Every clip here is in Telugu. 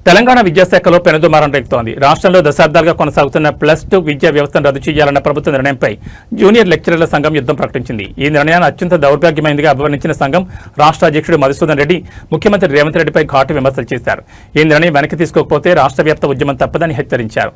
తెలంగాణ విద్యాశాఖలో పెనుదుమారం రేగుతోంది. రాష్ట్రంలో దశాబ్దాలుగా కొనసాగుతున్న +2 విద్యా వ్యవస్థను రద్దు చేయాలన్న ప్రభుత్వ నిర్ణయంపై జూనియర్ లెక్చరర్ల సంఘం యుద్ధం ప్రకటించింది. ఈ నిర్ణయాన్ని అత్యంత దౌర్భాగ్యమైనదిగా అభివర్ణించిన సంఘం రాష్ట్ర అధ్యక్షుడు మధుసూదన్ రెడ్డి ముఖ్యమంత్రి రేవంత్ రెడ్డిపై ఘాటు విమర్శలు చేశారు. ఈ నిర్ణయం వెనక్కి తీసుకోకపోతే రాష్ట్ర వ్యాప్త ఉద్యమం తప్పదని హెచ్చరించారు.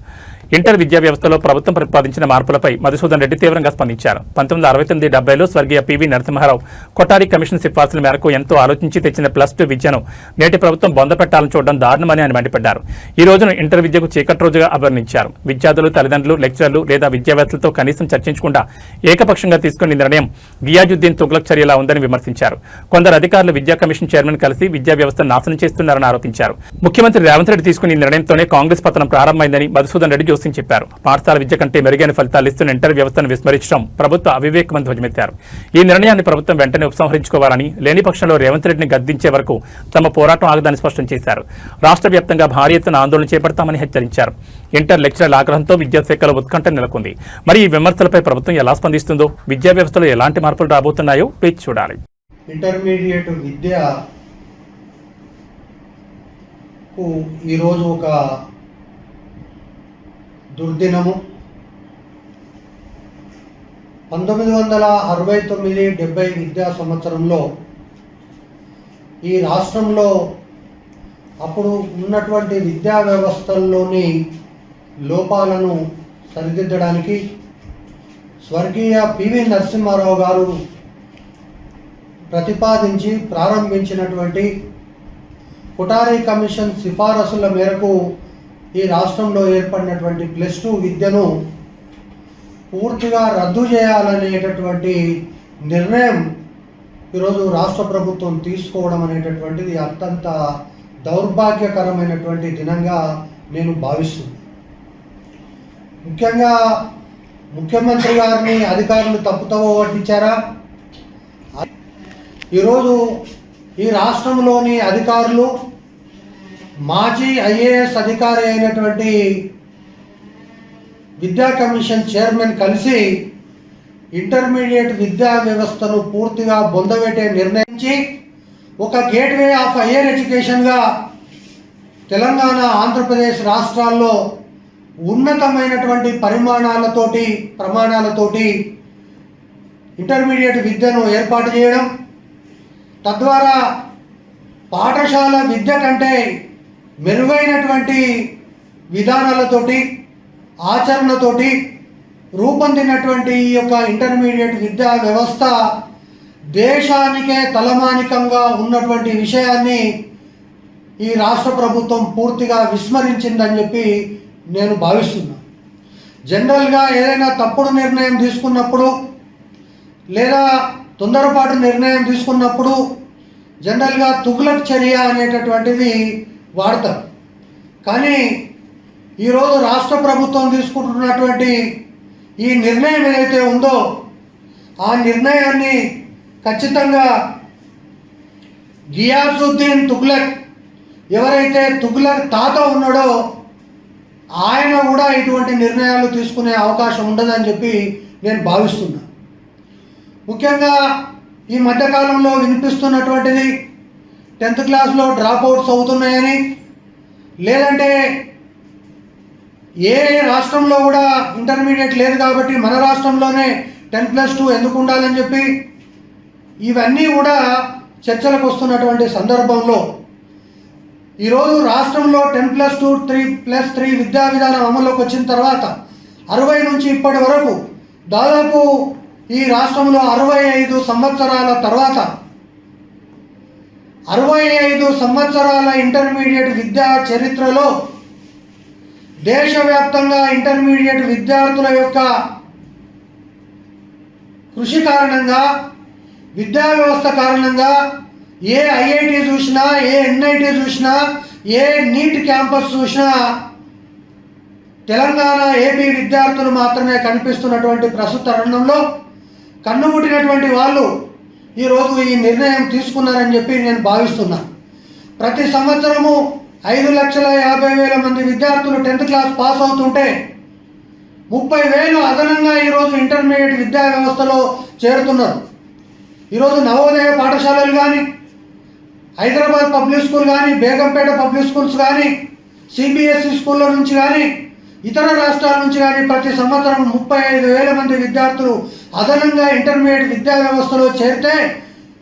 ఇంటర్ విద్యా వ్యవస్థలో ప్రభుత్వం ప్రతిపాదించిన మార్పులపై మధుసూదన్ రెడ్డి తీవ్రంగా స్పందించారు. 1969-70లో స్వర్గీయ పివి నరసింహారావు కొఠారి కమిషన్ సిఫార్సుల మేరకు ఎంతో ఆలోచించి తెచ్చిన +2 విద్యను నేటి ప్రభుత్వం బొందపెట్టాలని చూడడం దారుణమని ఆయన మండిపడ్డారు. ఈ రోజును ఇంటర్ విద్యకు చీకటి రోజుగా అభివర్ణించారు. విద్యార్థులు, తల్లిదండ్రులు, లెక్చరర్లు లేదా విద్యావేత్తలతో కనీసం చర్చించకుండా ఏకపక్షంగా తీసుకున్న నిర్ణయం గియాజుద్దీన్ తుగ్లక్ చర్యలా ఉందని విమర్శించారు. కొందరు అధికారులు విద్యా కమిషన్ చైర్మన్ కలిసి విద్యా వ్యవస్థను నాశనం చేస్తున్నారని ఆరోపించారు. ముఖ్యమంత్రి రేవంత్ రెడ్డి తీసుకున్న ఈ నిర్ణయంతోనే కాంగ్రెస్ పతనం ప్రారంభమైందని మధుసూదన్ రెడ్డి చెప్పారు. పాఠశాల విద్య కంటే మెరుగైన ఫలితాలు ఇస్తున్న ఇంటర్ వ్యవస్థను విస్మరించడం ప్రభుత్వ అవివేకమని ధ్వజమెత్తారు. ఈ నిర్ణయాన్ని ప్రభుత్వం వెంటనే ఉపసంహరించుకోవాలని, లేని పక్షంలో రేవంత్ రెడ్డిని గద్దించే వరకు తమ పోరాటం ఆగదని స్పష్టం చేశారు. రాష్ట్ర వ్యాప్తంగా భారీ ఎత్తున ఆందోళన చేపడతామని హెచ్చరించారు. ఇంటర్ లెక్చరర్ల ఆగ్రహంతో విద్యాశాఖలో ఉత్కంఠ నెలకొంది. మరి ఈ విమర్శలపై ప్రభుత్వం ఎలా స్పందిస్తుందో, విద్యా వ్యవస్థలో ఎలాంటి మార్పులు రాబోతున్నాయో వేచి చూడాలి. ఇంటర్మీడియట్ విద్యకు ఈరోజు ఒక దుర్దినము. 1969-70 విద్యా సంవత్సరంలో ఈ రాష్ట్రంలో అప్పుడు ఉన్నటువంటి విద్యా వ్యవస్థల్లోని లోపాలను సరిదిద్దడానికి స్వర్గీయ పివి నరసింహారావు గారు ప్రతిపాదించి ప్రారంభించినటువంటి కొఠారి కమిషన్ సిఫారసుల మేరకు ఈ రాష్ట్రంలో ఏర్పడినటువంటి +2 విద్యను పూర్తిగా రద్దు చేయాలనేటటువంటి నిర్ణయం ఈరోజు రాష్ట్ర ప్రభుత్వం తీసుకోవడం అనేటటువంటిది అత్యంత దౌర్భాగ్యకరమైనటువంటి దినంగా నేను భావిస్తున్నాను. ముఖ్యంగా ముఖ్యమంత్రి గారిని అధికారులు తప్పుతవ పట్టించారా? ఈరోజు ఈ రాష్ట్రంలోని అధికారులు మాజీ ఐఏఎస్ అధికారి అయినటువంటి విద్యా కమిషన్ చైర్మన్ కలిసి ఇంటర్మీడియట్ విద్యా వ్యవస్థను పూర్తిగా బొందబెట్టే నిర్ణయించి ఒక గేట్వే ఆఫ్ హైయర్ ఎడ్యుకేషన్గా తెలంగాణ, ఆంధ్రప్రదేశ్ రాష్ట్రాల్లో ఉన్నతమైనటువంటి ప్రమాణాలతోటి ఇంటర్మీడియట్ విద్యను ఏర్పాటు చేయడం, తద్వారా పాఠశాల విద్య కంటే మెరుగైనటువంటి విధానాలతోటి, ఆచరణతోటి రూపొందినటువంటి ఈ యొక్క ఇంటర్మీడియట్ విద్యా వ్యవస్థ దేశానికే తలమానికంగా ఉన్నటువంటి విషయాన్ని ఈ రాష్ట్ర ప్రభుత్వం పూర్తిగా విస్మరించిందని చెప్పి నేను భావిస్తున్నాను. జనరల్గా ఏదైనా తప్పుడు నిర్ణయం తీసుకున్నప్పుడు లేదా తొందరపాటు నిర్ణయం తీసుకున్నప్పుడు జనరల్గా తుగ్లక్ చర్య అనేటటువంటిది వాడతారు. కానీ ఈరోజు రాష్ట్ర ప్రభుత్వం తీసుకుంటున్నటువంటి ఈ నిర్ణయం ఏదైతే ఉందో ఆ నిర్ణయాన్ని ఖచ్చితంగా గియాజుద్దీన్ తుగ్లక్, ఎవరైతే తుగ్లక్ తాత ఉన్నాడో ఆయన కూడా ఇటువంటి నిర్ణయాలు తీసుకునే అవకాశం ఉండదని చెప్పి నేను భావిస్తున్నాను. ముఖ్యంగా ఈ మధ్యకాలంలో వినిపిస్తున్నటువంటిది 10th క్లాస్లో డ్రాప్అవుట్స్ అవుతున్నాయని, లేదంటే ఏ రాష్ట్రంలో కూడా ఇంటర్మీడియట్ లేదు కాబట్టి మన రాష్ట్రంలోనే 10+2 ఎందుకు ఉండాలని చెప్పి ఇవన్నీ కూడా చర్చలకు వస్తున్నటువంటి సందర్భంలో ఈరోజు రాష్ట్రంలో 10+2 3+3 విద్యా విధానం అమల్లోకి వచ్చిన తర్వాత 60 నుంచి ఇప్పటి వరకు దాదాపు ఈ రాష్ట్రంలో 65 సంవత్సరాల తర్వాత 65 సంవత్సరాల ఇంటర్మీడియట్ విద్యా చరిత్రలో దేశవ్యాప్తంగా ఇంటర్మీడియట్ విద్యార్థుల యొక్క కృషి కారణంగా, విద్యా వ్యవస్థ కారణంగా ఏ ఐఐటి చూసినా, ఏ ఎన్ఐటి చూసినా, ఏ నీట్ క్యాంపస్ చూసినా తెలంగాణ, ఏపీ విద్యార్థులు మాత్రమే కనిపిస్తున్నటువంటి ప్రస్తుత తరుణంలో కన్నుముట్టినటువంటి వాళ్ళు ఈరోజు ఈ నిర్ణయం తీసుకున్నారని చెప్పి నేను భావిస్తున్నాను. ప్రతి సంవత్సరము 5,50,000 మంది విద్యార్థులు 10th క్లాస్ పాస్ అవుతుంటే 30,000 అదనంగా ఈరోజు ఇంటర్మీడియట్ విద్యా వ్యవస్థలో చేరుతున్నారు. ఈరోజు నవోదయ పాఠశాలలు కానీ, హైదరాబాద్ పబ్లిక్ స్కూల్ కానీ, బేగంపేట పబ్లిక్ స్కూల్స్ కానీ, సిబిఎస్ఈ స్కూళ్ళ నుంచి కానీ ఇతర రాష్ట్రాల నుంచి కానీ ప్రతి సంవత్సరం 35,000 మంది విద్యార్థులు అదనంగా ఇంటర్మీడియట్ విద్యా వ్యవస్థలో చేరితే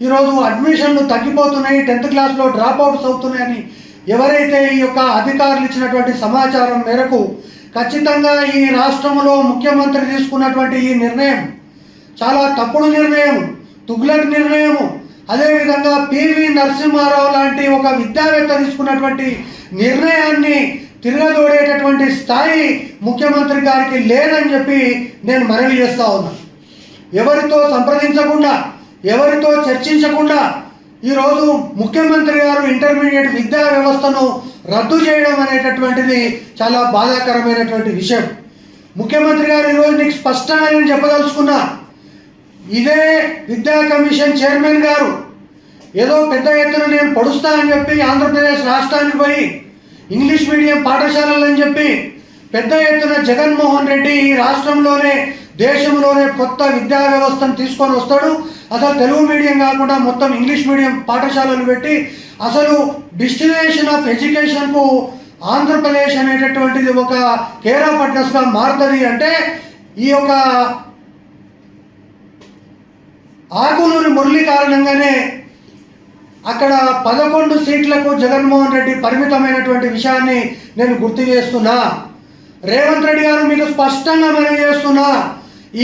ఈరోజు అడ్మిషన్లు తగ్గిపోతున్నాయి, 10th క్లాస్లో డ్రాప్ అవుట్స్ అవుతున్నాయని ఎవరైతే ఈ యొక్క అధికారులు ఇచ్చినటువంటి సమాచారం మేరకు ఖచ్చితంగా ఈ రాష్ట్రంలో ముఖ్యమంత్రి తీసుకున్నటువంటి ఈ నిర్ణయం చాలా తప్పుడు నిర్ణయం, తుగ్లక్ నిర్ణయం. అదేవిధంగా పివి నరసింహారావు లాంటి ఒక విద్యావేత్త తీసుకున్నటువంటి నిర్ణయాన్ని తిరగదోడేటటువంటి స్థాయి ముఖ్యమంత్రి గారికి లేదని చెప్పి నేను మనవి చేస్తా ఉన్నా. ఎవరితో సంప్రదించకుండా, ఎవరితో చర్చించకుండా ఈరోజు ముఖ్యమంత్రి గారు ఇంటర్మీడియట్ విద్యా వ్యవస్థను రద్దు చేయడం అనేటటువంటిది చాలా బాధాకరమైనటువంటి విషయం. ముఖ్యమంత్రి గారు ఈరోజు నీకు స్పష్టంగా నేను చెప్పదలుచుకున్నా, ఇదే విద్యా కమిషన్ చైర్మన్ గారు ఏదో పెద్ద ఎత్తున నేను పొడుస్తా అని చెప్పి ఆంధ్రప్రదేశ్ రాష్ట్రానికి పోయి ఇంగ్లీష్ మీడియం పాఠశాలలని చెప్పి పెద్ద ఎత్తున జగన్మోహన్ రెడ్డి ఈ రాష్ట్రంలోనే దేశంలోనే కొత్త విద్యా వ్యవస్థను తీసుకొని వస్తాడు. అసలు తెలుగు మీడియం కాకుండా మొత్తం ఇంగ్లీష్ మీడియం పాఠశాలలు పెట్టి అసలు డెస్టినేషన్ ఆఫ్ ఎడ్యుకేషన్కు ఆంధ్రప్రదేశ్ అనేటటువంటిది ఒక కేర్ ఆఫ్ అడ్రస్గా మారుతుంది అంటే ఈ యొక్క ఆకునూరి మురళి కారణంగానే అక్కడ 11 సీట్లకు జగన్మోహన్ రెడ్డి పరిమితమైనటువంటి విషయాన్ని నేను గుర్తు చేస్తున్నా. రేవంత్ రెడ్డి గారు మీకు స్పష్టంగా మనవి చేస్తున్నా,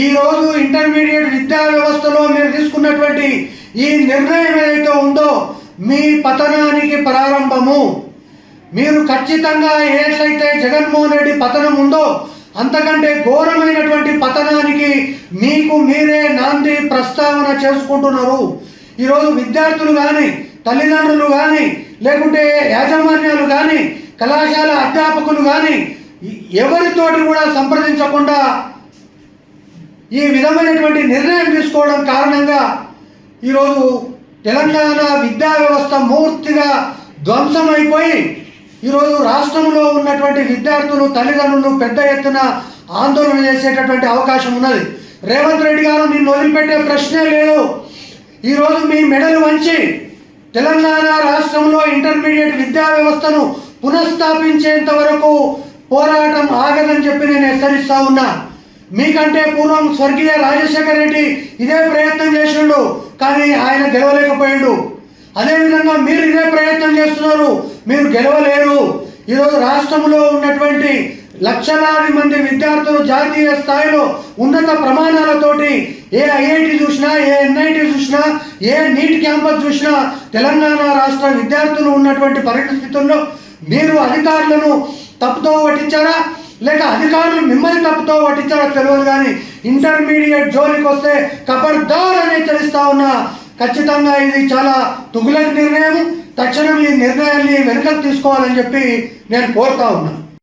ఈరోజు ఇంటర్మీడియట్ విద్యా వ్యవస్థలో మీరు తీసుకున్నటువంటి ఈ నిర్ణయం ఏదైతే ఉందో మీ పతనానికి ప్రారంభము. మీరు ఖచ్చితంగా ఎట్లయితే జగన్మోహన్ రెడ్డి పతనం ఉందో అంతకంటే ఘోరమైనటువంటి పతనానికి మీకు మీరే నాంది ప్రస్తావన చేసుకుంటున్నారు. ఈరోజు విద్యార్థులు కానీ, తల్లిదండ్రులు కానీ, లేకుంటే యాజమాన్యాలు కానీ, కళాశాల అధ్యాపకులు కానీ ఎవరితోటి కూడా సంప్రదించకుండా ఈ విధమైనటువంటి నిర్ణయం తీసుకోవడం కారణంగా ఈరోజు తెలంగాణ విద్యా వ్యవస్థ పూర్తిగా ధ్వంసమైపోయి ఈరోజు రాష్ట్రంలో ఉన్నటువంటి విద్యార్థులు, తల్లిదండ్రులు పెద్ద ఎత్తున ఆందోళన చేసేటటువంటి అవకాశం ఉన్నది. రేవంత్ రెడ్డి గారు నిన్ను వదిలిపెట్టే ప్రశ్నే లేదు. ఈరోజు మీ మెడలు వంచి తెలంగాణ రాష్ట్రంలో ఇంటర్మీడియట్ విద్యా వ్యవస్థను పునఃస్థాపించేంత వరకు పోరాటం ఆగదని చెప్పి నేను హెచ్చరిస్తా ఉన్నా. మీకంటే పూర్వం స్వర్గీయ రాజశేఖర రెడ్డి ఇదే ప్రయత్నం చేసిండు, కానీ ఆయన గెలవలేకపోయాడు. అదేవిధంగా మీరు ఇదే ప్రయత్నం చేస్తున్నారు, మీరు గెలవలేరు. ఈరోజు రాష్ట్రంలో ఉన్నటువంటి లక్షలాది మంది విద్యార్థులు జాతీయ స్థాయిలో ఉన్నత ప్రమాణాలతోటి ఏ ఐఐటి చూసినా, ఏ ఎన్ఐటి చూసినా, ఏ నీట్ క్యాంపస్ చూసినా తెలంగాణ రాష్ట్ర విద్యార్థులు ఉన్నటువంటి పరిస్థితుల్లో మీరు అధికారులను తప్పుతో పట్టించారా, లేక అధికారులు మిమ్మల్ని తప్పుతో పట్టించారో తెలియదు, కానీ ఇంటర్మీడియట్ జోలికి వస్తే ఖబర్దార్ అని హెచ్చరిస్తా ఉన్నా. ఖచ్చితంగా ఇది చాలా తుగులక నిర్ణయం. తక్షణం ఈ నిర్ణయాన్ని వెనుకకు తీసుకోవాలని చెప్పి నేను కోరుతా ఉన్నా.